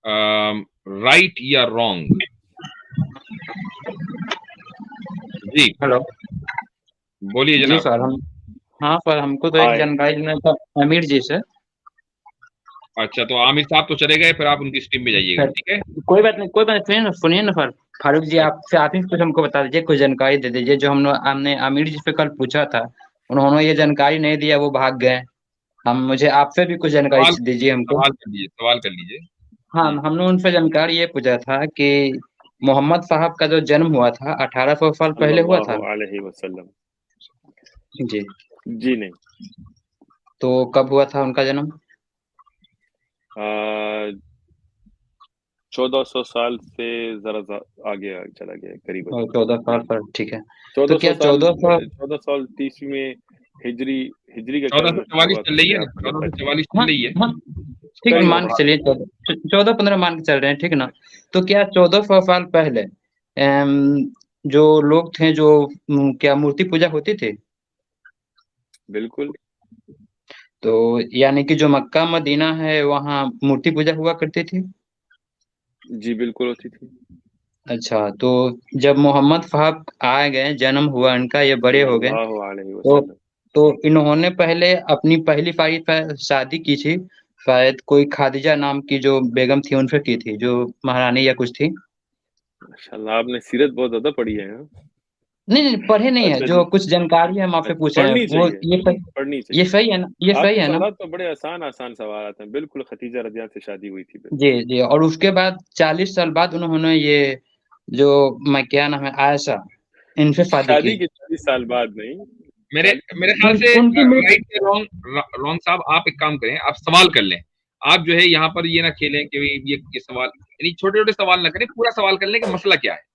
Right या wrong? जी hello. बोलिए जी जनाब। सर, हम हाँ सर, हमको तो एक हाय। जानकारी लेना था अमीर जी से। अच्छा, तो आमिर साहब तो चले गए, फिर आप उनकी स्ट्रीम में जाइएगा, सर, ठीक है। कोई बात नहीं, कोई बात नहीं, सुनिए ना सर। फारूक जी, आप ही कुछ हमको बता दीजिए, कुछ जानकारी दे दीजिए। जो हमने आमिर जी से कल पूछा था, उन्होंने ये जानकारी नहीं दिया, वो भाग गए। हम मुझे आपसे भी कुछ सवाल जानकारी दीजिए हमको। सवाल कर लीजिए, सवाल कर लीजिए। हाँ, हमने उनसे जानकारी ये पूछा था कि मोहम्मद साहब का जो जन्म हुआ था 1800 साल पहले हुआ सल्लल्लाहु था। अलैहि वसल्लम। जी। जी नहीं। तो कब हुआ था उनका जन्म? 1400 साल से जरा आगे चला गया करीबन। और 14 साल पर, ठीक है। तो चौदह सौ क्या साल 1400? 1400 ईस्वी में हिजरी हिजरी का क्या 1444 चल शुरुआत रही है है ना, आपको पता है? 1444 हाँ चल रही है। हाँ, ठीक है, मान करीबन। के चलिए 14-15 मान के चल रहे हैं, ठीक है ना। तो क्या 1400 साल पहले जो लोग थे, जो क्या मूर्ति पूजा होती थी? बिल्कुल। तो यानी कि जो मक्का मदीना है, वहाँ मूर्ति पूजा हुआ करती थी। जी बिल्कुल होती थी। अच्छा, तो जब मोहम्मद साहब आ गए, जन्म हुआ इनका, ये बड़े हो गए, सल्लल्लाहु अलैहि तो वसल्लम। तो इन्होंने पहले अपनी पहली सारी शादी की थी, शायद कोई खादिजा नाम की जो बेगम थी उनसे की थी, जो महारानी या कुछ थी। माशाल्लाह, आपने सीरत बहुत ज्यादा पढ़ी है, हाँ? नहीं नहीं, पढ़े नहीं है, अच्छा जो जी। कुछ जानकारी है हम आपसे अच्छा, पूछ रहे हैं, पढ़नी वो चाहिए। पढ़नी ये चाहिए। सही है ना, ये सही आपके है ना? सवाल तो बड़े आसान आसान सवाल आते हैं। बिल्कुल, खतीजा रज़िया से शादी हुई थी, जी बिल्कुल। जी, और उसके बाद 40 साल बाद उन्होंने ये जो, मैं क्या नाम है, आयशा, इनसे शादी शादी की। के 40 साल बाद नहीं। मेरे 40 मेरे ख्याल से उनकी मृत्यु। राइट या रॉन्ग, रॉन्ग साहब आप एक काम करें, आप सवाल कर लें। आप जो है यहाँ पर ये ना खेलें कि ये सवाल, यानी छोटे छोटे सवाल ना करें, पूरा सवाल कर लें कि मसला क्या है।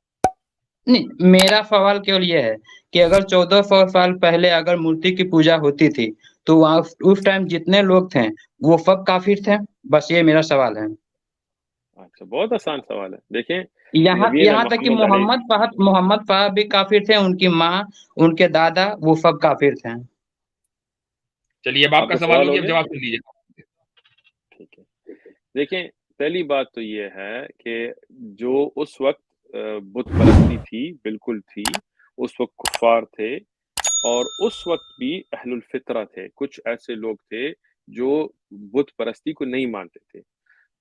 नहीं, मेरा सवाल केवल ये है कि अगर 1400 साल पहले अगर मूर्ति की पूजा होती थी, तो वहाँ उस टाइम जितने लोग थे, वो सब काफिर थे? बस ये मेरा सवाल है। अच्छा, बहुत आसान सवाल है। देखें, यहाँ नबीना यहाँ तक कि मोहम्मद अलैहि। मोहम्मद साहब भी काफिर थे, उनकी माँ, उनके दादा, वो सब काफिर थे। चलिए, अब आपका आपका सवाल सवाल हो हो गया, अब गया? जवाब सुन लीजिए। ठीक है। देखें, पहली बात तो ये है कि जो उस वक़्त बुत परस्ती थी, बिल्कुल थी। उस वक़्त कुफ़ार थे और उस वक़्त भी अहलुल फ़ितरा थे। कुछ ऐसे लोग थे जो बुत परस्ती को नहीं मानते थे।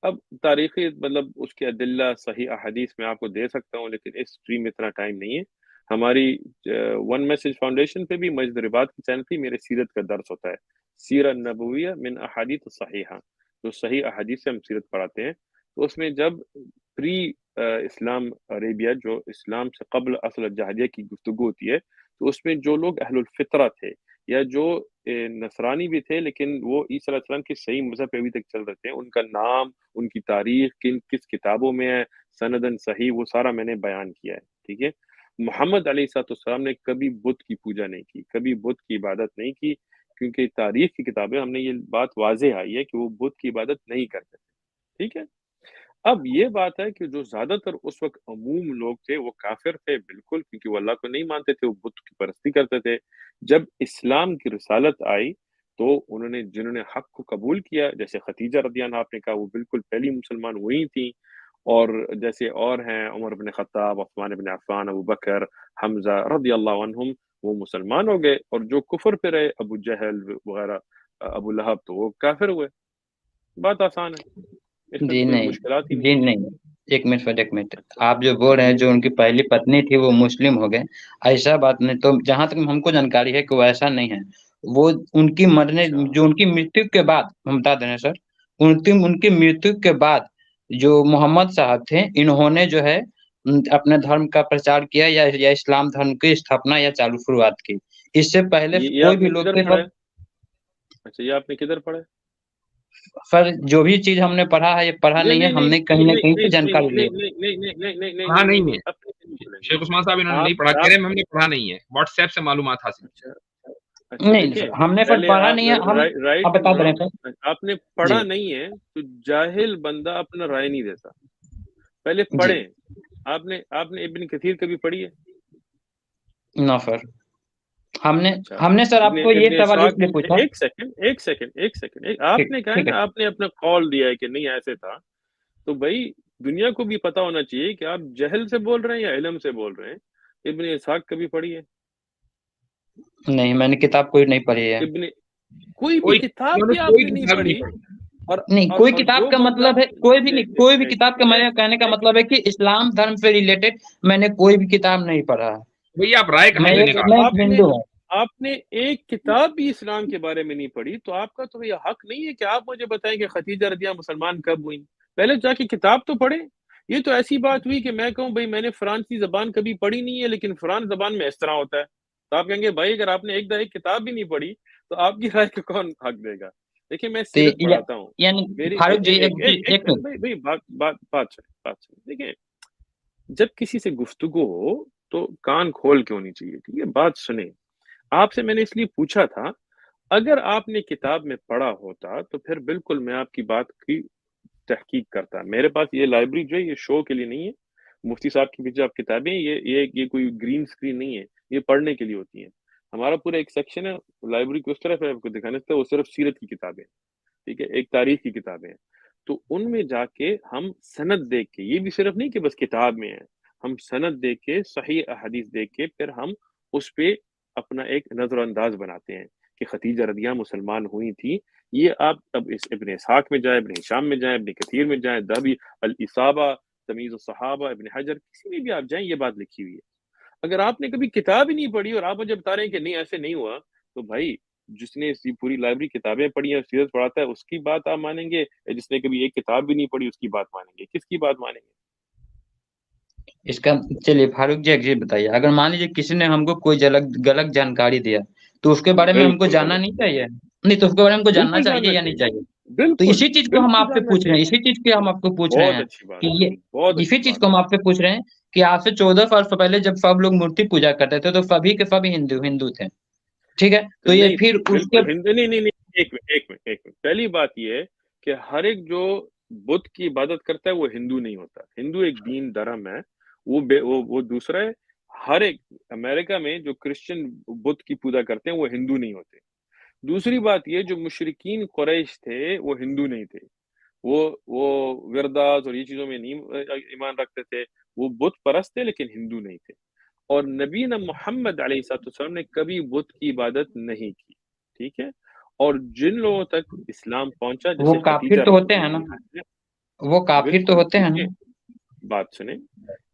अब तारीख़ी मतलब उसके अदिल्ला सही अहादीस मैं आपको दे सकता हूँ, लेकिन इस स्ट्रीम में इतना टाइम नहीं है। हमारी वन मैसेज फाउंडेशन पे भी मस्जिद रिबात की चैनल पे मेरे सीरत का दर्स होता है। सीरत नबविया मिन अहादीथ सहीहा, जो सही अहादीस से हम सीरत पढ़ाते हैं। तो उसमें जब प्री इस्लाम अरेबिया, जो इस्लाम से क़ब्ल असल जहालिया की गुफ्तगू होती है, तो उसमें जो लोग अहलुल फ़ितरा थे या जो नसरानी भी थे, लेकिन वो ईसा अलैहिस्सलाम के सही मज़हब पे अभी तक चल रहे थे, उनका नाम, उनकी तारीख किस किताबों में है, सनदन सही, वो सारा मैंने बयान किया है, ठीक है? मोहम्मद अलैहिस्सलाम ने कभी बुत की पूजा नहीं की, कभी बुत की इबादत नहीं की, क्योंकि तारीख की किताबें हमने ये बात वाज़ेह आई है कि वो बुत की इबादत नहीं करते थे, ठीक है? अब ये बात है कि जो ज़्यादातर उस वक़्त अमूम लोग थे, वो काफ़िर थे बिल्कुल, क्योंकि वो अल्लाह को नहीं मानते थे, वो बुत की परस्ती करते थे। जब इस्लाम की रिसालत आई, तो उन्होंने जिन्होंने हक़ को कबूल किया, जैसे खदीजा रज़ियल्लाहु अन्हा आपने कहा, वो बिल्कुल पहली मुसलमान वही थीं। और जैसे और हैं उमर इब्न ख़त्ताब, उस्मान इब्न अफ़्फ़ान, अबू बकर, हम्ज़ा रज़ियल्लाहु अन्हुम, वो मुसलमान हो गए। और जो कुफ़्र पे रहे, अबू जहल वग़ैरह, अबू लहब, तो वो काफ़िर हुए। बात आसान है, इसमें तो जी कोई नहीं, मुश्किलात ही नहीं जी है। नहीं, एक मिनट सर, एक मिनट। अच्छा, आप जो बोल रहे हैं, जी। जो उनकी पहली पत्नी थी वो मुस्लिम हो गए, ऐसा बात नहीं। तो जहाँ तक हमको जानकारी है कि वो ऐसा नहीं है। वो उनकी मरने, अच्छा। जो उनकी मृत्यु के बाद, हम बता दे रहे हैं सर, उनकी उनकी मृत्यु के बाद जो मोहम्मद साहब थे, इन्होंने जो है अपने धर्म का प्रचार किया, या इस्लाम धर्म की स्थापना या चालू शुरुआत की। इससे पहले ये कोई भी आपने लोग किधर थे पढ़ा सब। है? अच्छा, ये आपने किधर पढ़ा है? सर, जो भी चीज़ हमने पढ़ा है, ये पढ़ा नहीं, नहीं है, नहीं, नहीं, हमने नहीं, कहीं न नहीं, कहीं से नहीं, नहीं, जानकारी ली नहीं, है। नहीं, नहीं, नहीं, नहीं, नहीं, नहीं, पढ़ा नहीं, नहीं, नहीं नहीं, है अपने से नहीं बोलेंगे। शेख उस्मान साहब, इन्होंने नहीं पढ़ा, कह आप रहे हैं हमने पढ़ा नहीं है, व्हाट्सएप से मालूमात हासिल की। अच्छा, अच्छा नहीं देखें, सर, हमने सर पहले पढ़ा आप नहीं है, हम राइट अब एंड बता दे रहे हैं सर। रॉन्ग, आपने जी, पढ़ा नहीं है, तो जाहिल बंदा अपना राय नहीं देता। पहले जी। पढ़ें। आपने आपने इब्न कथीर कभी पढ़ी है? नो सर, हमने अच्छा। हमने सर इब्न आपको ये इब्न सवाल इसहाक, इसलिए पूछा। एक सेकंड, एक सेकंड, एक सेकंड, ठीक, आपने कहा है ठीक ना, है। आपने अपना कॉल दिया है कि नहीं ऐसे था। तो भाई दुनिया को भी पता होना चाहिए कि आप जहल से बोल रहे हैं या इल्म से बोल रहे हैं। इब्न इसहाक कभी पढ़ी है? नहीं, मैंने किताब कोई नहीं पढ़ी है। इब्न कोई भी कोई किताब उन्होंने भी कोई आपने नहीं किताब नहीं पढ़ी। पढ़ी। नहीं, कोई किताब जो का बंदा मतलब है कोई भी नहीं, कोई भी एक किताब का मेरे कहने का मतलब है कि इस्लाम धर्म से रिलेटेड मैंने कोई भी किताब नहीं पढ़ा है। भैया आप राय कहाँ मैं से एक निकाल मैं एक आपने हिंदू हूँ। आपने एक किताब भी इस्लाम के बारे में नहीं पढ़ी, तो आपका तो ये हक नहीं है कि आप मुझे बताएं कि खदीजा रदिया मुसलमान कब हुई। पहले जाके किताब तो पढ़े। ये तो ऐसी बात हुई कि मैं कहूँ भाई मैंने फ्रांसी जबान कभी पढ़ी नहीं है, लेकिन फ्रांस जबान में इस तरह होता है, तो आप कहेंगे भाई अगर आपने एक किताब भी नहीं पढ़ी तो आपकी राय को कौन हक देगा। देखिए मैं तो सीरत पढ़ाता हूँ। यानी मेरी फारूक जी, एक एक एक एक मिनट भाई भाई बात सुनिए। देखिए जब किसी से गुफ्तगू हो तो कान खोल के होनी चाहिए, ठीक है, बात सुने। आपसे मैंने इसलिए पूछा था, अगर आपने किताब में पढ़ा होता तो फिर बिल्कुल मैं आपकी बात की तहकीक करता। मेरे पास ये लाइब्रेरी जो है ये शो के लिए नहीं है। मुफ्ती साहब की भी जो आप किताबें ये कोई ग्रीन स्क्रीन नहीं है, ये पढ़ने के लिए होती हैं। हमारा पूरा एक सेक्शन है लाइब्रेरी की उस तरफ है, आपको दिखाने से वो सिर्फ सीरत की किताबें, ठीक है, एक तारीख की किताबें हैं। तो उनमें जाके हम सनद देख के, ये भी सिर्फ नहीं कि बस किताब में है, हम सनद देख के सही अहदीस देख के फिर हम उस पे अपना एक नजरअंदाज बनाते हैं कि खदीजा रदिया मुसलमान हुई थी। ये आप अब इस इब्न इसहाक में जाए, इब्न हिशाम में जाए, इब्न कथीर में जाए, दहबी अल इसाबा, तमीज़ सहाबा, इब्न हजर, किसी में भी आप जाएं ये बात लिखी हुई है। अगर आपने कभी किताब ही नहीं पढ़ी और आप मुझे बता रहे हैं कि नहीं ऐसे नहीं हुआ, तो भाई जिसने इसकी पूरी लाइब्रेरी किताबें पढ़ी है, सीरत पढ़ाता है, उसकी बात आप मानेंगे, या जिसने कभी एक किताब भी नहीं पढ़ी उसकी बात मानेंगे? किसकी बात मानेंगे? इसका चलिए फारूक जी, एक चीज बताइए, अगर मान लीजिए किसी ने हमको कोई गलत गलत जानकारी दिया तो उसके बारे में हमको बिल्कुल जानना गलत, नहीं चाहिए? नहीं तो उसके बारे में हमको जानना बिल्कुल चाहिए जानना या नहीं चाहिए, चाहिए? तो बिल्कुल इसी चीज को हम बिल्कुल आपसे जानना पूछ रहे हैं, चाहिए। इसी चीज के हम आपको पूछ रहे बहुत हैं अच्छी बात कि है, ये बहुत इसी अच्छी चीज बात को हम है। आपसे पूछ रहे हैं कि आज से 14 वर्ष पहले जब सब लोग मूर्ति पूजा करते थे तो सभी के सभी हिंदू हिंदू थे, ठीक है? तो तो ये नहीं, फिर उसके बिल्कुल हिंदू नहीं नहीं नहीं, एक मिनट पहली बात ये है कि हर एक जो बुत की इबादत करता है वो हिंदू नहीं होता। हिंदू एक दीन धर्म है, वो दूसरा है। हर एक अमेरिका में जो क्रिश्चियन बुत की पूजा करते हैं वो हिंदू नहीं होते। दूसरी बात ये, जो मुशरिकीन कुरैश थे वो हिंदू नहीं थे। वो विरदास और ये चीजों में नहीं ईमान रखते थे। वो बुत परस्त थे लेकिन हिंदू नहीं थे। और नबी न मोहम्मद अलैहिस्सलाम ने कभी बुत की इबादत नहीं की, ठीक है। और जिन लोगों तक इस्लाम पहुंचा, वो जैसे काफिर खदीजा तो होते हैं ना, रज़ियल्लाहु वो काफिर तो बिल्कुल होते हैं देखिए, ना। बात सुने।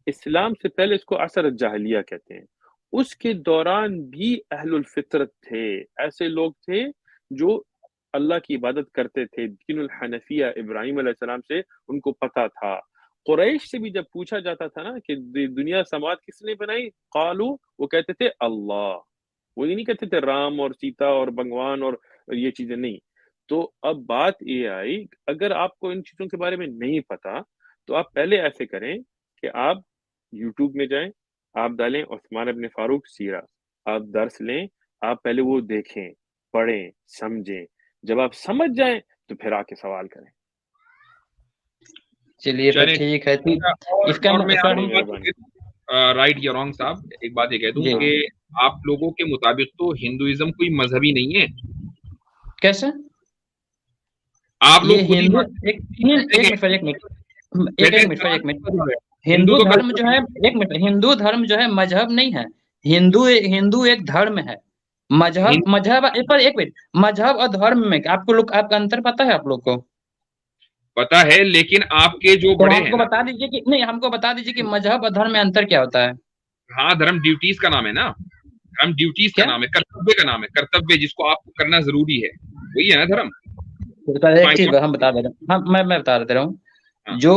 इस्लाम से पहले इसको असर जाहिलिया कहते हैं। उसके दौरान भी अहलुल फितरत थे, ऐसे लोग थे जो अल्लाह की इबादत करते थे। दीनुल हनफिया इब्राहिम अलैहिस्सलाम से उनको पता था। कुरैश से भी जब पूछा जाता था ना कि दुनिया समाज किसने बनाई, कालू, वो कहते थे अल्लाह। वो ये नहीं कहते थे राम और सीता और भगवान और ये चीजें नहीं। तो अब बात ये आई, अगर आपको इन चीजों के बारे में नहीं पता तो आप पहले ऐसे करें कि आप यूट्यूब में जाएं, आप डालें उस्मान इब्न फारूक सीरा, आप दर्स लें, आप पहले वो देखें, पढ़ें, समझें। जब आप समझ जाएं तो फिर आके सवाल करें। चलिए तो चलिए ठीक है, ठीक। इसका और मैं सर आपको बड़ी हम बात मेहरबानी। कह दूं, राइट या रॉन्ग साहब, एक बात ये कह दूं जी कि आप लोगों के मुताबिक तो हिंदुइज्म कोई मजहबी नहीं है। कैसे? आप ये लोग खुद ही हिंदू एक कहते एक हैं मिनट सर, एक मिनट, एक कहते एक हैं मिनट सर, सलाम एक मिनट। का मजहब है। हिंदू हिंदू तो धर्म जो कल्चर है, एक मिनट, हिंदू धर्म जो है मजहब नहीं है। हिंदू हिंदू एक धर्म है। मजहब हिंदू मजहब एक मिनट, मजहब और धर्म में आपको लोग आपका अंतर पता है आप लोग को? पता है, लेकिन आपके जो तो बड़े हैं हमको ना, बता दीजिए कि नहीं, हमको बता दीजिए कि मजहब और धर्म में अंतर क्या होता है? हाँ धर्म ड्यूटीज का नाम है ना, धर्म ड्यूटीज का क्या? नाम है, कर्तव्य का नाम है, कर्तव्य जिसको आपको करना जरूरी है, वही है ना धर्म। तो एक माय चीज गॉड। हम बता दे रहे हैं, मैं बता दे रहा हूँ। हाँ जो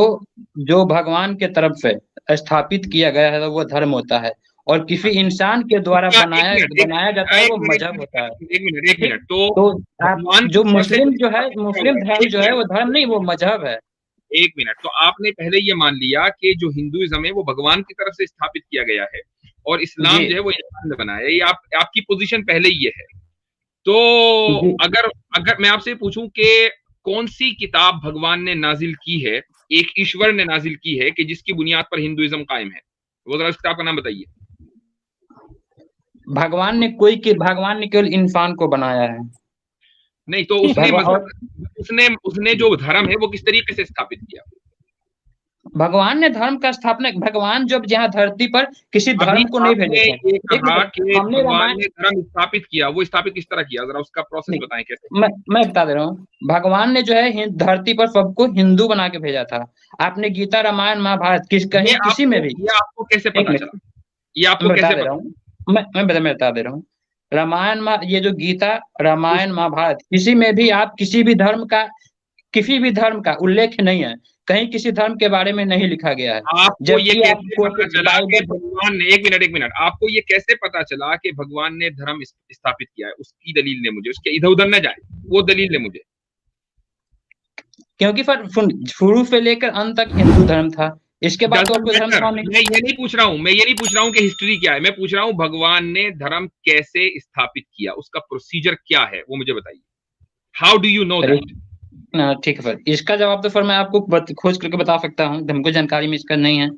जो भगवान के तरफ से स्थापित किया गया है वो धर्म होता है, और किसी हाँ। इंसान के द्वारा उसका एक बनाया मिनट एक बनाया जाता है एक वो मिनट मजहब होता है। एक ठीक। मिनट तो तो आप भगवान जो की तरफ से जो मुस्लिम जो है, स्थापित किया मुस्लिम हुआ है, धर्म एक जो है मिनट वो धर्म नहीं, वो मजहब है। एक मिनट, तो आपने पहले ये मान लिया कि जो हिंदुइज्म है वो भगवान की तरफ से स्थापित किया गया है और जी इस्लाम जो है वो इंसान ने बनाया है, ये आपकी पोजीशन पहले ही ये है। तो जी। अगर अगर मैं आपसे पूछूं कि कौन सी किताब भगवान ने नाजिल की है, एक ईश्वर ने नाजिल की है कि जिसकी बुनियाद पर हिंदुइज्म कायम है, वो जरा उस किताब का नाम बताइए। भगवान ने केवल इंसान को बनाया है। नहीं तो उसने भगवान और मजहब, उसने उसने जो धर्म है वो किस तरीके से स्थापित किया? भगवान ने धर्म का स्थापना, भगवान जब यहाँ धरती पर किसी धर्म को नहीं भेजे थे। ये कहा कि हमने भगवान ने धर्म स्थापित किया, वो स्थापित किस तरह किया, जरा उसका प्रोसेस बताएं कैसे। मैं बता दे रहा हूँ, भगवान ने जो है धरती पर सबको हिंदू बना के भेजा था। आपने गीता रामायण महाभारत किसी में भी, ये आपको कैसे पता चला, ये आपको कैसे बता दे रहा हूँ, मैं बता दे रहा हूँ। रामायण ये जो गीता रामायण महाभारत, किसी में भी आप किसी भी धर्म का उल्लेख नहीं है, कहीं किसी धर्म के बारे में नहीं लिखा गया है। आपको ये कैसे पता चला कि भगवान ने, एक मिनट, आपको ये कैसे पता चला कि भगवान ने धर्म स्थापित किया है? उसकी दलील दे मुझे, उसके इधर उधर न जाए, वो दलील दे मुझे। क्योंकि शुरू से लेकर अंत तक हिंदू धर्म था, इसके बाद तो कोई धर्म नहीं। मैं ये नहीं पूछ रहा हूँ कि हिस्ट्री क्या है, मैं पूछ रहा हूँ भगवान ने धर्म कैसे स्थापित किया, उसका प्रोसीजर क्या है, वो मुझे बताइए। How do you know that? ठीक है सर, इसका जवाब तो फिर मैं आपको खोज करके बता सकता हूँ, हमको जानकारी में इसका नहीं है।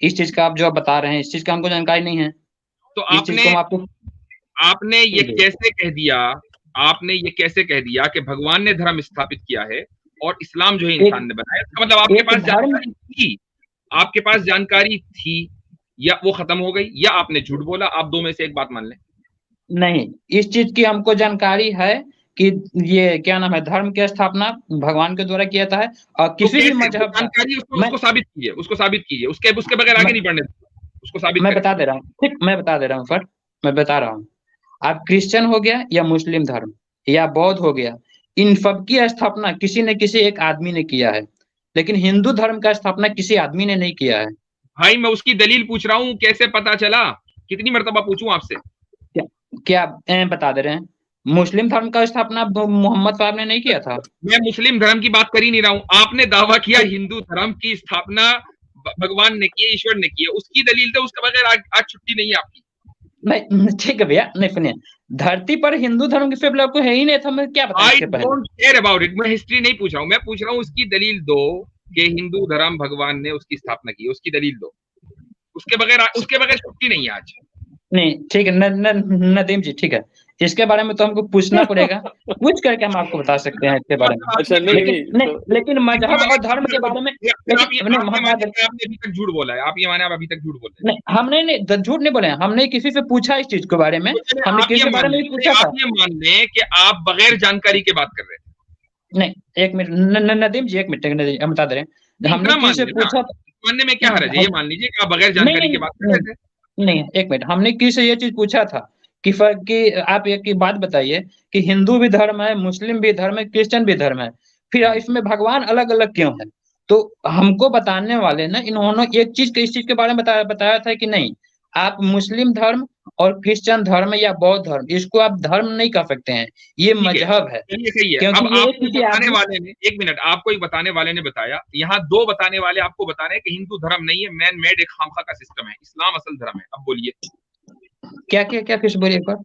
इस चीज का आप जो बता रहे हैं, इस चीज का हमको जानकारी नहीं है। तो आपने ये कैसे कह दिया कि भगवान ने धर्म स्थापित किया है और इस्लाम जो है इंसान ने बनाया? इसका मतलब आपके पास जानकारी थी या वो खत्म हो गई, या आपने झूठ बोला? आप दो में से एक बात मान लें। नहीं, इस चीज की हमको जानकारी है कि ये क्या नाम है, धर्म की स्थापना भगवान के द्वारा किया था है, और किसी भी मजहब जानकारी उसको साबित कीजिए, उसके बगैर आगे नहीं बढ़ने, उसको साबित मैं बता दे रहा हूँ, ठीक, मैं बता दे रहा हूँ सर, मैं बता रहा हूँ। आप क्रिश्चियन हो गया या मुस्लिम धर्म या बौद्ध हो गया, इन सब की स्थापना किसी न किसी एक आदमी ने किया है, लेकिन हिंदू धर्म का स्थापना किसी आदमी ने नहीं किया है। भाई मैं उसकी दलील पूछ रहा हूँ, कैसे पता चला? कितनी मर्तबा पूछूं आपसे? क्या बता दे रहे हैं, मुस्लिम धर्म का स्थापना मोहम्मद साहब ने नहीं किया था। मैं मुस्लिम धर्म की बात कर ही नहीं रहा हूँ, आपने दावा किया हिंदू धर्म की स्थापना भगवान ने की, ईश्वर ने की है, उसकी दलील तो उसके बगैर आज छुट्टी नहीं है आपकी। नहीं ठीक है भैया, नहीं सुनिए, धरती पर हिंदू धर्म के सिर्फ आपको है ही नहीं था, मैं क्या बताऊं? I don't care about it, मैं हिस्ट्री नहीं पूछ रहा हूँ, मैं पूछ रहा हूँ उसकी दलील दो कि हिंदू धर्म भगवान ने उसकी स्थापना की, उसकी दलील दो, उसके बगैर छुट्टी नहीं है आज। नहीं ठीक है नदीम जी, ठीक है, इसके बारे में तो हमको पूछना पड़ेगा, पूछ करके हम आपको बता सकते हैं इसके बारे में। अच्छा लेकिन मजहब और धर्म के बारे में आपने अभी तक झूठ बोला है, आप ये माने आप अभी तक झूठ बोल रहे हैं? नहीं, हमने नहीं झूठ नहीं बोले, हमने किसी से पूछा इस चीज के बारे में, हमने किसी के बारे में पूछा था। आप ये मान लें कि आप बगैर जानकारी के बात कर रहे हैं। नहीं, एक मिनट नदीम जी, एक मिनट हम बता दे रहे हैं, हमने किसी से पूछा, मानने में क्या हर्ज है, ये मान लीजिए कि आप बगैर जानकारी के बात कर रहे थे। नहीं, एक मिनट, हमने किसी से ये चीज पूछा था कि आप एक बात बताइए कि हिंदू भी धर्म है, मुस्लिम भी धर्म है, क्रिश्चियन भी धर्म है, फिर इसमें भगवान अलग अलग क्यों है? तो हमको बताने वाले ना, इन्होंने एक चीज इस चीज के बारे में बताया था कि नहीं, आप मुस्लिम धर्म और क्रिश्चियन धर्म या बौद्ध धर्म, इसको आप धर्म नहीं कर सकते हैं, ये मजहब है। सही है। अब आपको बताने वाले ने, एक मिनट, आपको एक बताने वाले ने बताया, यहाँ दो बताने वाले आपको बता रहे हैं कि हिंदू धर्म नहीं है, मैन मेड एक खामखा का सिस्टम है, इस्लाम असल धर्म है। अब बोलिए क्या कुछ बोलिए पर।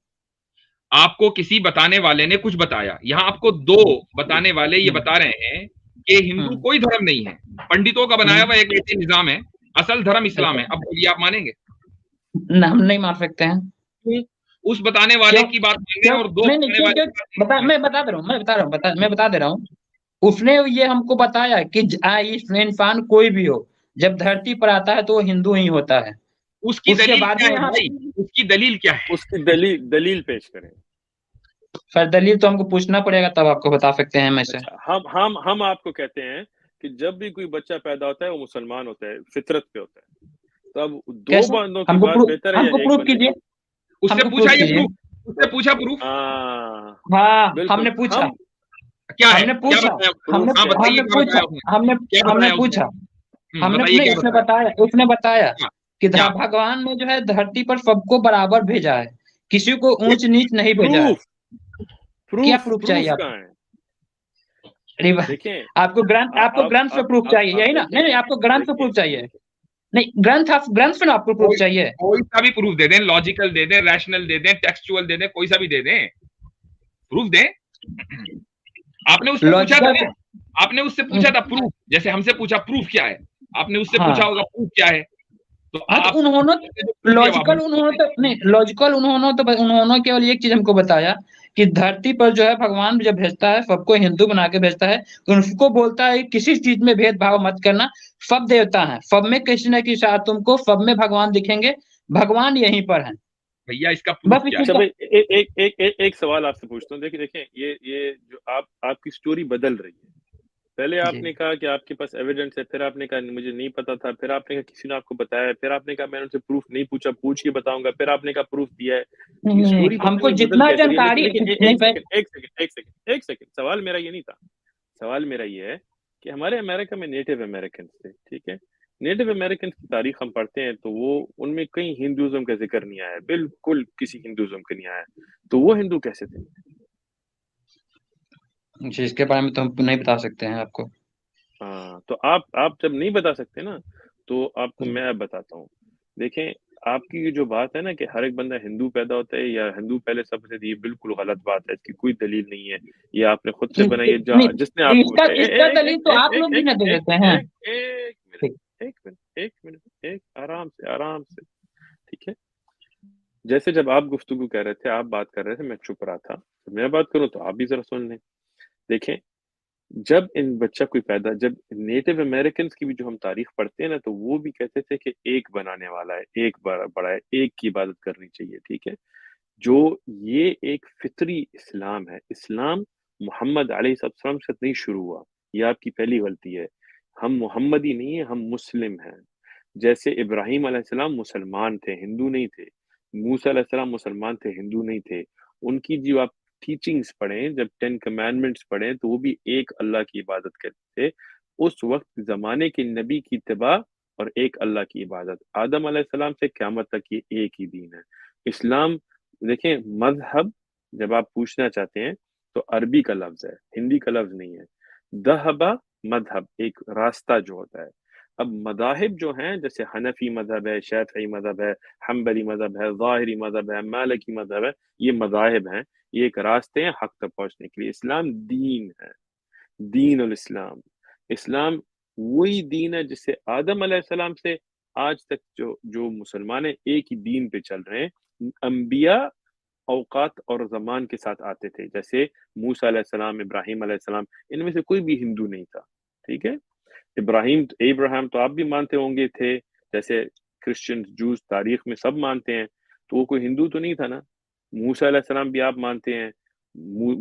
आपको किसी बताने वाले ने कुछ बताया, यहाँ आपको दो बताने वाले ये बता रहे हैं कि हिंदू कोई धर्म नहीं है, पंडितों का बनाया हुआ एक ऐसे निजाम है, असल धर्म इस्लाम है। अब बोलिए आप मानेंगे? हम नहीं मान सकते हैं। उस बताने वाले की बात मानेंगे और दो बताने वाले मैं बता दे रहा हूँ, उसने ये हमको बताया कि इंसान कोई भी हो, जब धरती पर आता है तो वो हिंदू ही होता है। उसकी दलील क्या है भाई? उसकी दलील क्या है? उसकी दलील पेश करें सर। दलील तो हमको पूछना पड़ेगा, तब आपको बता सकते हैं। मैं से हम आपको कहते हैं कि जब भी कोई बच्चा पैदा होता है वो मुसलमान होता है, फितरत पे होता है, तो अब दो बंदों की बात बेहतर है, हमको प्रूफ कीजिए, उससे पूछा प्रूफ। हाँ, हमने पूछा, क्या है? उसने बताया कि भगवान ने जो है धरती पर सबको बराबर भेजा है, किसी को ऊंच नीच नहीं भेजा है। क्या प्रूफ चाहिए आपको? आपको ग्रंथ से प्रूफ चाहिए, यही ना? नहीं, आपको ग्रंथ से प्रूफ चाहिए। नहीं, ग्रंथ से ना आपको प्रूफ चाहिए। कोई सा भी प्रूफ दे दें, लॉजिकल दे दें, रैशनल दे दें, टेक्सचुअल दे दें, कोई सा भी दे दें, प्रूफ दें। आपने उससे पूछा था, आपने उससे पूछा था प्रूफ, जैसे हमसे पूछा प्रूफ क्या है, आपने उससे पूछा होगा प्रूफ क्या है। तो हाँ, आप तो उन्होंने जो लॉजिकल जवाब उन्होंने तो नहीं, लॉजिकल उन्होंने केवल एक चीज हमको बताया कि धरती पर जो है भगवान जब भेजता है सबको हिंदू बना के भेजता है, तो उनको बोलता है कि किसी चीज में भेदभाव मत करना, सब देवता है, सब में किसी न किसी साथ तुमको सब में भगवान दिखेंगे, भगवान यहीं पर है। भैया इसका बस प्रूफ क्या अच्छा है? इसका भाई, एक सवाल आपसे पूछता हूँ। देखिए देखिए, ये जो आपकी स्टोरी बदल रही है। पहले जी आपने कहा कि आपके पास एविडेंस है, फिर आपने कहा मुझे नहीं पता था, फिर आपने कहा किसी ने आपको बताया, फिर आपने कहा मैंने उनसे प्रूफ नहीं पूछा, पूछ के बताऊंगा, फिर आपने कहा प्रूफ दिया है। तो ये नहीं, स्टोरी हमको बदल जितना कैसे रही है? लेकिन जानकारी लेकिन नहीं एक सेकंड, एक सेकंड, एक सेकंड, एक सेकंड, सवाल मेरा ये नहीं था। सवाल मेरा ये है कि हमारे अमेरिका में नेटिव अमेरिकन थे, ठीक है। नेटिव अमेरिकन की तारीख हम पढ़ते हैं तो वो उनमें कहीं हिंदुइज्म का जिक्र नहीं आया, बिल्कुल किसी हिंदुइज्म का नहीं आया। तो वो हिंदू कैसे थे? जी, इसके बारे में तो हम नहीं बता सकते हैं आपको। हाँ, तो आप जब नहीं बता सकते ना, तो आपको मैं अब बताता हूँ। देखें, आपकी ये जो बात है ना कि हर एक बंदा हिंदू पैदा होता है या हिंदू पहले सब से, ये बिल्कुल गलत बात है, इसकी कोई दलील नहीं है। ये आपने खुद से बनाई है, नहीं, जिसने आपको इसका इसका दलील तो आप एक लोग भी एक ना दे एक देते हैं। एक एक मिनट, ठीक। एक मिनट, एक मिनट, एक आराम से, आराम से, ठीक है। जैसे जब आप गुफ्तगू कर रहे थे, आप बात कर रहे थे, मैं चुप रहा था, तो मैं बात करूं तो आप भी जरा सुन लें। देखें, जब इन बच्चा कोई पैदा, जब नेटिव अमेरिकन की भी जो हम तारीख पढ़ते हैं ना, तो वो भी कहते थे कि एक बनाने वाला है, एक बड़ा है, एक की इबादत करनी चाहिए, ठीक है। जो ये एक फितरी इस्लाम है। इस्लाम मोहम्मद अलैहिस्सलाम से नहीं शुरू हुआ, ये आपकी पहली गलती है। हम मोहम्मदी नहीं है, हम मुस्लिम हैं। जैसे इब्राहिम अलैहिस्सलाम मुसलमान थे, हिंदू नहीं थे। मूसा अलैहिस्सलाम मुसलमान थे, हिंदू नहीं थे। उनकी जो आप टीचिंग्स पढ़ें, जब 10 कमांडमेंट्स पढ़ें, तो वो भी एक अल्लाह की इबादत करते थे। उस वक्त जमाने के नबी की इत्तिबा और एक अल्लाह की इबादत, आदम अलैहिस्सलाम से क़यामत तक ये एक ही दीन है। इस्लाम, देखें, मजहब जब आप पूछना चाहते हैं तो अरबी का लफ्ज है, हिंदी का लफ्ज नहीं है। दहबा मजहब, एक रास्ता जो होता है। अब मदाहिब जो हैं, जैसे हनफी मजहब है, शाफी मजहब है, हम्बली मजहब है, ज़ाहिरी मजहब है, मालिकी मजहब है, ये मदाहिब हैं, ये एक रास्ते हैं हक तक पहुंचने के लिए। इस्लाम दीन है, दीन उल इस्लाम। इस्लाम वही दीन है जिससे आदम अलैहिस्सलाम से आज तक जो जो मुसलमान है एक ही दीन पे चल रहे हैं। अंबिया औकात और ज़मान के साथ आते थे, जैसे मूसा अलैहिस्सलाम, इब्राहिम अलैहिस्सलाम, इनमें से कोई भी हिंदू नहीं था, ठीक है। इब्राहिम तो आप भी मानते होंगे थे, जैसे क्रिश्चियन, जूस तारीख में सब मानते हैं, तो वो कोई हिंदू तो नहीं था ना। मूसा अलैहिस्सलाम भी आप मानते हैं,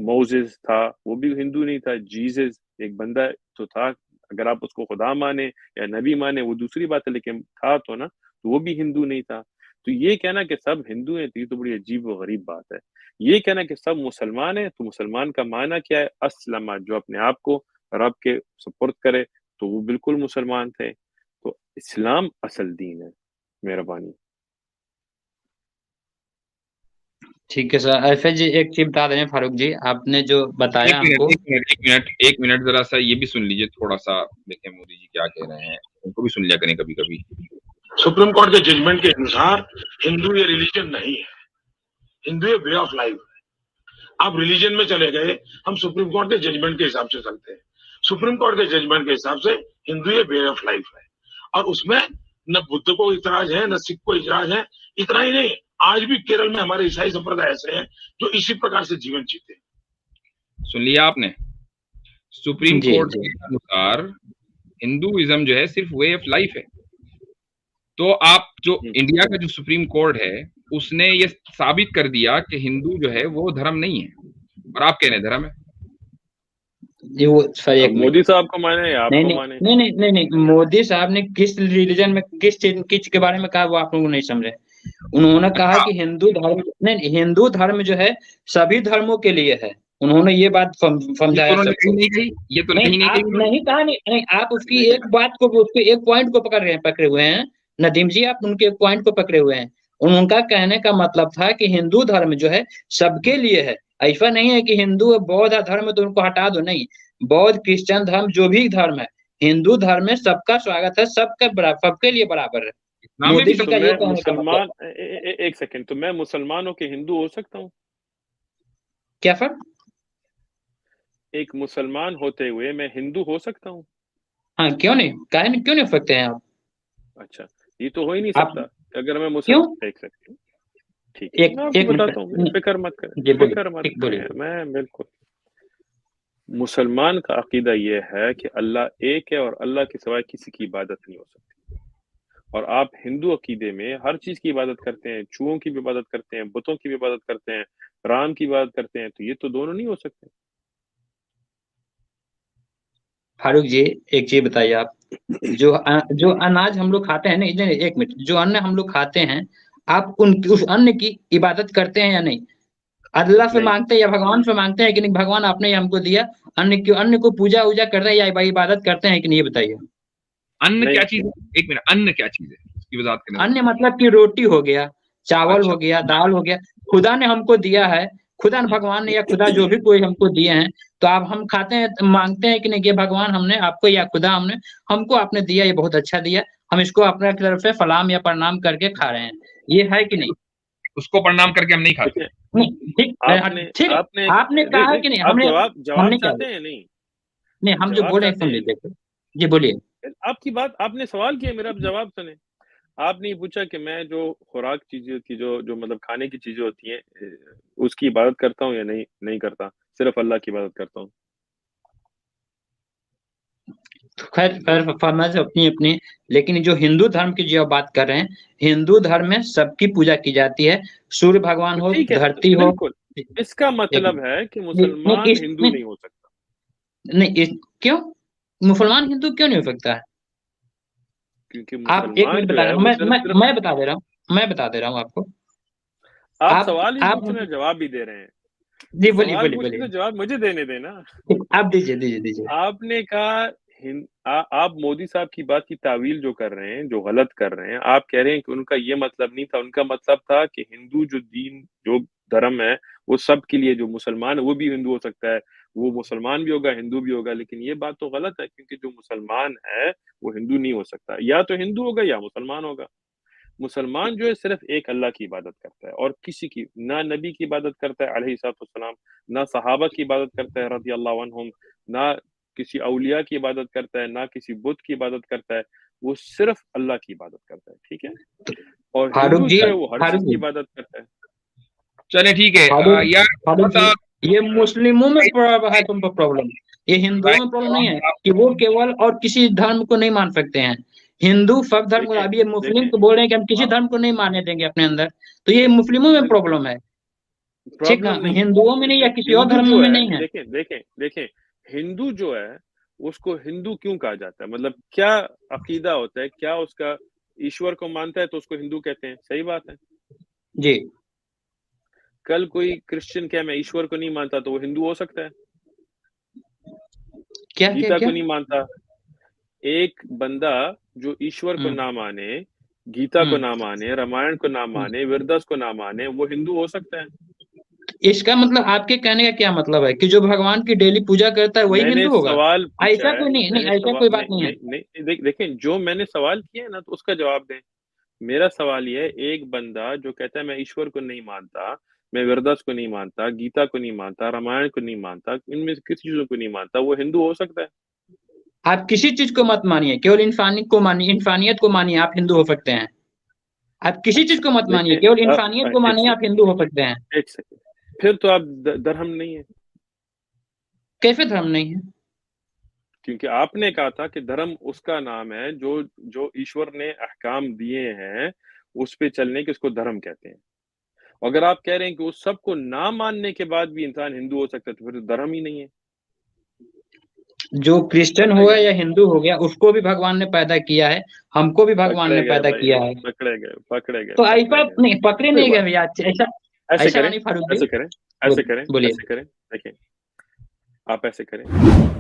मोजेस था, वो भी हिंदू नहीं था। जीसस एक बंदा तो था, अगर आप उसको खुदा माने या नबी माने वो दूसरी बात है, लेकिन था तो ना, तो वो भी हिंदू नहीं था। तो ये कहना कि सब हिंदू हैं, तो ये तो बड़ी अजीब व गरीब बात है। ये कहना कि सब मुसलमान हैं, तो मुसलमान का माना क्या है? अस्लमा, जो अपने आप को रब के सुपुर्द करे, तो वो बिल्कुल मुसलमान थे। तो इस्लाम असल दीन है। मेहरबानी। ठीक है सर, ऐसे जी एक चीज बता दें फारूक जी, आपने जो एक बताया मिनट हमको। एक मिनट एक मिनट एक मिनट, जरा सा ये भी सुन लीजिए थोड़ा सा। देखें मोदी जी क्या कह रहे हैं, उनको भी सुन लिया करें कभी कभी। सुप्रीम कोर्ट के जजमेंट के अनुसार हिंदू ये रिलीजन नहीं है, हिंदू ये वे ऑफ लाइफ है। आप रिलीजन में चले गए, हम सुप्रीम कोर्ट के जजमेंट के हिसाब से चलते हैं। सुप्रीम कोर्ट के जजमेंट के हिसाब से हिंदू ये वे ऑफ लाइफ है, और उसमें न बुद्ध को इतराज है, न सिख को इतराज है। इतना ही नहीं, आज भी केरल में हमारे ईसाई संप्रदाय ऐसे हैं जो इसी प्रकार से जीवन जीते हैं। सुन लिया आपने? सुप्रीम जी कोर्ट जी। के अनुसार हिंदुइज्म जो है सिर्फ वे ऑफ लाइफ है। तो आप जो इंडिया का जो सुप्रीम कोर्ट है उसने ये साबित कर दिया कि हिंदू जो है वो धर्म नहीं है, और आप कह रहे हैं धर्म है। ये वो सर एक अब मिनट। मोदी साहब को माने या नहीं आपको नहीं माने? नहीं नहीं नहीं नहीं, मोदी साहब ने किस रिलीजन में किस चीज किस के बारे में कहा वो आप लोग नहीं समझे। उन्होंने कहा अच्छा, कि हिंदू धर्म, नहीं, हिंदू धर्म जो है सभी धर्मों के लिए है। उन्होंने ये बात ये तो समझाया उन्होंने कहीं सबको। नहीं कही, ये तो नहीं, कहीं नहीं कही आप उन्होंने। नहीं कहा, नहीं, नहीं, आप उसकी देखें, एक बात को, उसके एक पॉइंट को पकड़े हुए हैं। नदीम जी, आप उनके एक पॉइंट को पकड़े हुए हैं। उनका कहने का मतलब था कि हिंदू धर्म जो है सबके लिए है। ऐसा नहीं है कि हिंदू है, बौद्ध धर्म है तो उनको हटा दो, नहीं। बौद्ध, क्रिश्चियन धर्म, जो भी धर्म है, हिंदू धर्म में सबका स्वागत है, सबका बराबर, सबके लिए बराबर है। इस्लाम में भी मोदी जी सब। तो का ये मैं कहने का मतलब मुसलमान, एक सेकंड, तो मैं मुसलमान होके हिंदू हो सकता हूँ? क्या सर? एक मुसलमान होते हुए मैं हिंदू हो सकता हूँ? हाँ, क्यों नहीं, काहे नहीं, क्यों नहीं हो सकते हैं आप? अच्छा, ये तो हो ही नहीं आप सकता। अगर मैं क्यों? एक सेकंड, ठीक है, मैं आपको एक मिनट बताता हूँ, फिक्र मत करें, जी बोलिए, फिक्र मत ठीक बोलिए। करें। मैं बिल्कुल, मुसलमान का अकीदा ये है कि अल्लाह एक है और अल्लाह के सिवाय किसी की इबादत नहीं हो सकती। और आप हिंदू अकीदे में हर चीज की इबादत करते हैं, चूहों की भी इबादत करते हैं, बुतों की भी इबादत करते हैं, राम की इबादत करते हैं, तो ये तो दोनों नहीं हो सकते। फारूक जी, एक चीज बताइए आप, जो अनाज हम लोग खाते हैं ना, इधर एक मिनट, जो अन्न हम लोग खाते हैं, आप उस अन्न की इबादत करते हैं या नहीं? अल्लाह से नहीं मांगते हैं या भगवान से मांगते हैं कि नहीं, भगवान आपने ही हमको दिया, अन्न को पूजा वूजा करते हैं या इबादत करते हैं कि नहीं, ये बताइए। अन्न क्या नहीं चीज है? एक मिनट, अन्न क्या चीज है, इसकी वजाहत करने अन्न जरा। मतलब कि रोटी हो गया, चावल अच्छा, हो गया, दाल हो गया, खुदा ने हमको दिया है, खुदा ने, भगवान ने या खुदा जो भी कोई हमको दिए हैं, तो आप हम खाते हैं, मांगते हैं कि नहीं, ये भगवान हमने आपको या खुदा हमने हमको आपने दिया, ये बहुत अच्छा दिया, हम इसको अपने तरफ से सलाम या प्रणाम करके खा रहे हैं, ये है कि नहीं? उसको प्रणाम करके हम नहीं खाते। देखिए, नहीं, ठीक आपने ठीक है, आपने आपने नहीं कहा नहीं, कि नहीं, आप हमने जवाब हमने क्या चाहते बोला? हैं? नहीं, नहीं, हम जो जवाब बोल रहे हैं चाहते सुन हैं? लीजिए। जी बोलिए। आपकी बात, आपने सवाल किया मेरा, आप जवाब सुने। आपने ये पूछा कि मैं जो खुराक चीजें होती, जो जो मतलब खाने की चीजें होती हैं, उसकी इबादत करता हूँ या नहीं, नहीं करता, सिर्फ अल्लाह की इबादत करता हूँ। खैर खैर फरमाइश अपनी अपनी, लेकिन जो हिंदू धर्म की जो आप बात कर रहे हैं, हिंदू धर्म में सबकी पूजा की जाती है, सूर्य भगवान तो हो, ठीक है, तो धरती हो। बिल्कुल, इसका एक मतलब है कि नहीं, मुसलमान हिंदू नहीं, नहीं हो सकता। नहीं क्यों मुसलमान हिंदू क्यों नहीं हो सकता है? क्योंकि आप एक मुसलमान मिनट जो बता है रहे हो, वो सिर्फ सिर्फ, मैं बता दे रहा हूँ, मैं बता दे रहा हूँ आपको। आप आप सवाल ही आप पूछ रहे हैं, जवाब भी दे रहे हैं। जी बोलिए सवाल बोलिए पूछने बोलिए, से जवाब मुझे देने देना। आप दीजिए दीजिए दीजिए। आपने कहा आप मोदी साहब की बात की तावील जो कर रहे हैं, जो गलत कर रहे हैं, आप कह रहे हैं कि उनका ये मतलब नहीं था, उनका मतलब था कि हिंदू जो दीन, जो धर्म है, वो सब के लिए, जो मुसलमान है वो भी हिंदू हो सकता है, वो मुसलमान भी होगा, हिंदू भी होगा। लेकिन ये बात तो गलत है, क्योंकि जो मुसलमान है वो हिंदू नहीं हो सकता, या तो हिंदू होगा या मुसलमान होगा। मुसलमान जो है सिर्फ एक अल्लाह की इबादत करता है, और किसी की ना नबी की इबादत करता है अलैहिस्सलाम, ना सहाबा की इबादत करता है रज़ी अल्लाह अन्हुम, ना किसी औलिया की इबादत करता है, ना किसी बुत की इबादत करता है, वो सिर्फ अल्लाह की इबादत करता है। ठीक है, और फारूक हिंदू जी, जो है वो हर चीज फारूक की जी, इबादत करता है। चले ठीक है। फारूक यार फारूक थोड़ा जी, सा ये मुस्लिमों में है तुमको प्रॉब्लम, ये हिंदुओं भाई, में प्रॉब्लम नहीं है कि वो केवल और किसी धर्म को नहीं मान सकते हैं। हिंदू सब धर्म को, देखें अभी ये मुस्लिम देखें को बोल रहे हैं कि हम किसी आप, धर्म को नहीं मानने देंगे अपने अंदर, तो ये मुस्लिमों में बिल्कुल प्रॉब्लम है। ठीक प्रॉब्लम है, नहीं है। हिंदुओं में नहीं या देखें किसी और हिंदू धर्म जो में है, नहीं है। देखें देखें देखें, हिंदू जो है उसको हिंदू क्यों कहा जाता है, मतलब क्या अकीदा होता है, क्या उसका ईश्वर को मानता है तो उसको हिंदू कहते हैं, सही बात है। जी, कल कोई क्रिश्चियन क्या मैं ईश्वर को नहीं मानता तो वो हिंदू हो सकता है? क्या क्या गीता क्या? को नहीं मानता, एक बंदा जो ईश्वर को हम्म ना माने, गीता को हम्म ना माने, रामायण को ना हम्म। माने, वेदव्यास को ना माने, वो हिंदू हो सकता है? इसका मतलब आपके कहने का क्या मतलब है कि जो भगवान की डेली पूजा करता है वही मैंने हिंदू होगा? सवाल पूछा ऐसा है, कोई नहीं, नहीं मैंने ऐसा सवाल कोई बात नहीं नहीं है। नहीं नहीं, देखें जो मैंने सवाल किया है ना, तो उसका जवाब दें। मेरा सवाल ये है, एक बंदा जो कहता है मैं ईश्वर को नहीं मानता, मैं वेदव्यास को नहीं मानता, गीता को नहीं मानता, रामायण को नहीं मानता, इनमें से किसी चीजों को नहीं मानता, वो हिंदू हो सकता है? आप किसी चीज को मत मानिए, केवल इंसानियत को मानिए, इंसानियत को मानिए, आप हिंदू हो सकते हैं। आप किसी चीज अच्छा को मत मानिए, देखें, केवल अब इंसानियत को एक मानिए, आप सेकंड, हिंदू हो सकते हैं। एक सेकंड, फिर तो आप धर्म नहीं है, कैसे धर्म नहीं है? क्योंकि आपने कहा था कि धर्म उसका नाम है जो जो ईश्वर ने अहकाम दिए हैं, उस पे चलने के, उसको धर्म कहते हैं। अगर आप कह रहे हैं कि उस सबको ना मानने के बाद भी इंसान हिंदू हो सकता है, तो फिर तो धर्म ही नहीं है। जो क्रिश्चियन पकड़े हो गया गए, या हिंदू हो गया, उसको भी भगवान ने पैदा किया है, हमको भी भगवान पकड़े ने गए पैदा भाई, किया है। पकड़े गए, पकड़े गए, तो ऐसा पकड़े गए। नहीं, पकड़े कोई नहीं गए बात भैया, ऐसा नहीं, ऐसे ऐसा करें, नहीं फारूक जी। ऐसे करें, ऐसे करें, बोलिए। ऐसे करें। देखें, आप ऐसे करें,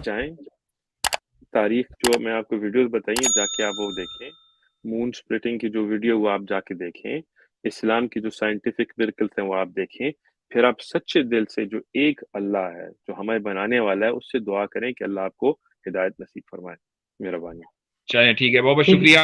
जाएं, तारीख जो मैं आपको वीडियोस बताइए, जाके आप वो देखें, मून स्प्लिटिंग की जो वीडियो वो आप जाके देखें, इस्लाम की जो साइंटिफिक मिरेकल्स हैं वो आप देखें, फिर आप सच्चे दिल से जो एक अल्लाह है, जो हमें बनाने वाला है, उससे दुआ करें कि अल्लाह आपको हिदायत नसीब फरमाए। मेहरबानी। चले ठीक है, बहुत बहुत ठीक। शुक्रिया।